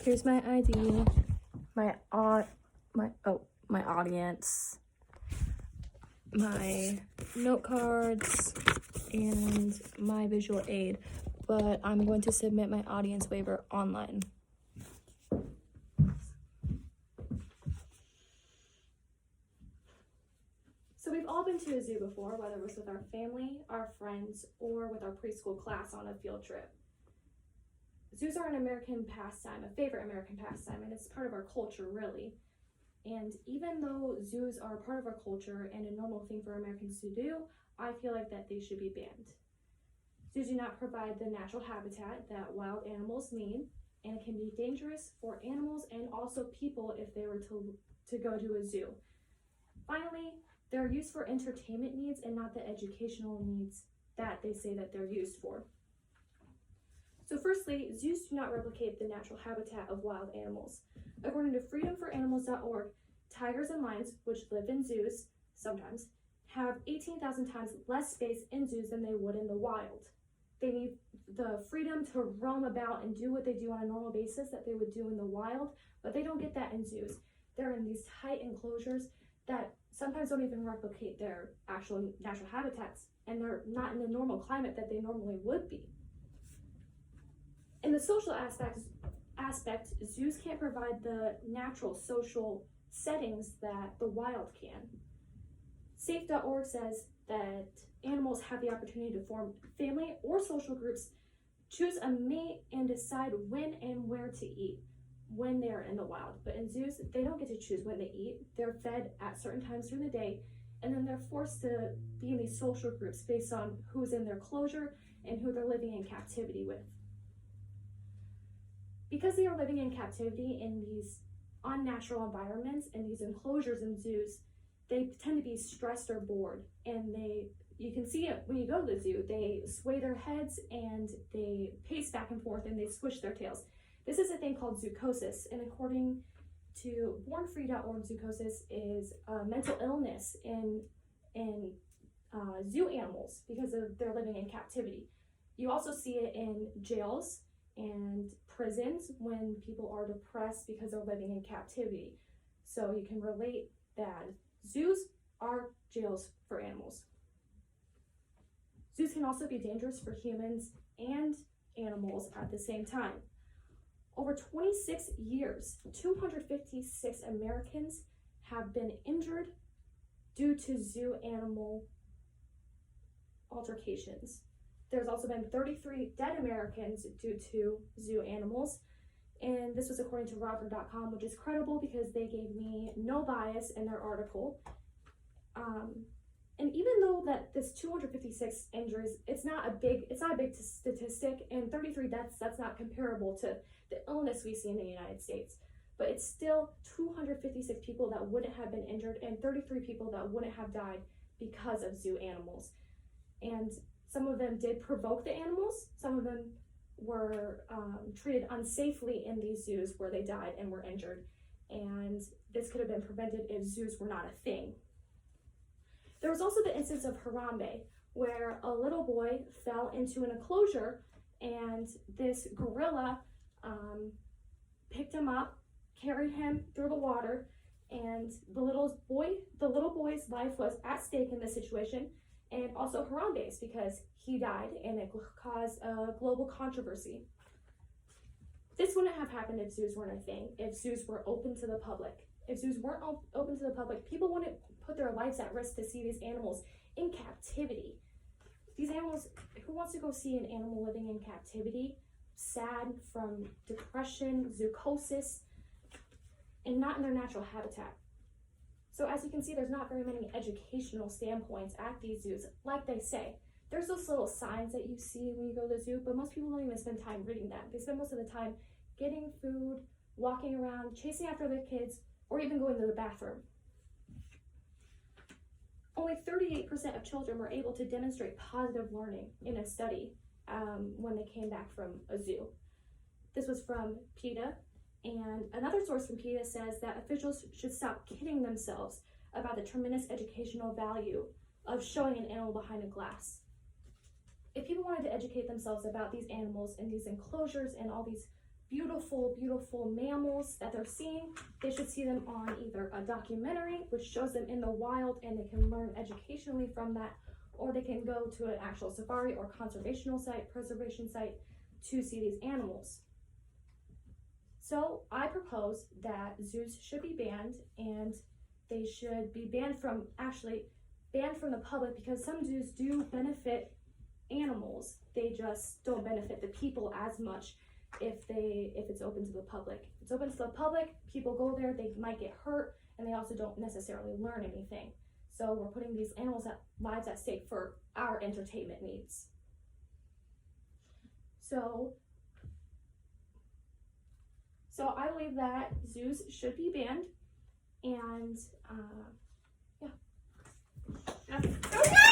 Here's my ID, my audience, my note cards, and my visual aid, but I'm going to submit my audience waiver online. So we've all been to a zoo before, whether it was with our family, our friends, or with our preschool class on a field trip. Zoos are an American pastime, a favorite American pastime, and it's part of our culture, really. And even though zoos are part of our culture and a normal thing for Americans to do, I feel like that they should be banned. Zoos do not provide the natural habitat that wild animals need, and it can be dangerous for animals and also people if they were to go to a zoo. Finally, they're used for entertainment needs and not the educational needs that they say that they're used for. So firstly, zoos do not replicate the natural habitat of wild animals. According to freedomforanimals.org, tigers and lions, which live in zoos sometimes, have 18,000 times less space in zoos than they would in the wild. They need the freedom to roam about and do what they do on a normal basis that they would do in the wild, but they don't get that in zoos. They're in these tight enclosures that sometimes don't even replicate their actual natural habitats, and they're not in the normal climate that they normally would be. In the social aspect, zoos can't provide the natural social settings that the wild can. Safe.org says that animals have the opportunity to form family or social groups, choose a mate, and decide when and where to eat when they're in the wild. But in zoos, they don't get to choose when they eat. They're fed at certain times during the day, and then they're forced to be in these social groups based on who's in their closure and who they're living in captivity with. Because they are living in captivity in these unnatural environments and these enclosures in zoos, they tend to be stressed or bored, and you can see it when you go to the zoo. They sway their heads and they pace back and forth and they squish their tails. This is a thing called zoochosis, and according to bornfree.org, zoochosis is a mental illness in zoo animals because of their living in captivity. You also see it in jails and prisons when people are depressed because they're living in captivity. So you can relate that zoos are jails for animals. Zoos can also be dangerous for humans and animals at the same time. Over 26 years, 256 Americans have been injured due to zoo animal altercations. There's also been 33 dead Americans due to zoo animals, and this was according to Rover.com, which is credible because they gave me no bias in their article. And even though that this 256 injuries, it's not a big statistic, and 33 deaths, that's not comparable to the illness we see in the United States. But it's still 256 people that wouldn't have been injured and 33 people that wouldn't have died because of zoo animals. And some of them did provoke the animals. Some of them were treated unsafely in these zoos where they died and were injured. And this could have been prevented if zoos were not a thing. There was also the instance of Harambe, where a little boy fell into an enclosure and this gorilla picked him up, carried him through the water, and the little boy's life was at stake in this situation, and also Harambe's because he died and it caused a global controversy. This wouldn't have happened if zoos weren't a thing, if zoos were open to the public. If zoos weren't open to the public, people wouldn't put their lives at risk to see these animals in captivity. These animals, who wants to go see an animal living in captivity, sad from depression, zoochosis, and not in their natural habitat? So as you can see, there's not very many educational standpoints at these zoos. Like they say, there's those little signs that you see when you go to the zoo, but most people don't even spend time reading them. They spend most of the time getting food, walking around, chasing after their kids, or even going to the bathroom. Only 38% of children were able to demonstrate positive learning in a study when they came back from a zoo. This was from PETA, and another source from PETA says that officials should stop kidding themselves about the tremendous educational value of showing an animal behind a glass. If people wanted to educate themselves about these animals and these enclosures and all these beautiful, beautiful mammals that they're seeing, they should see them on either a documentary, which shows them in the wild and they can learn educationally from that, or they can go to an actual safari or conservational site, preservation site, to see these animals. So I propose that zoos should be banned, and they should be banned from the public, because some zoos do benefit animals. They just don't benefit the people as much if it's open to the public. If it's open to the public, people go there, they might get hurt, and they also don't necessarily learn anything. So we're putting these animals' lives at stake for our entertainment needs. So I believe that zoos should be banned, and yeah.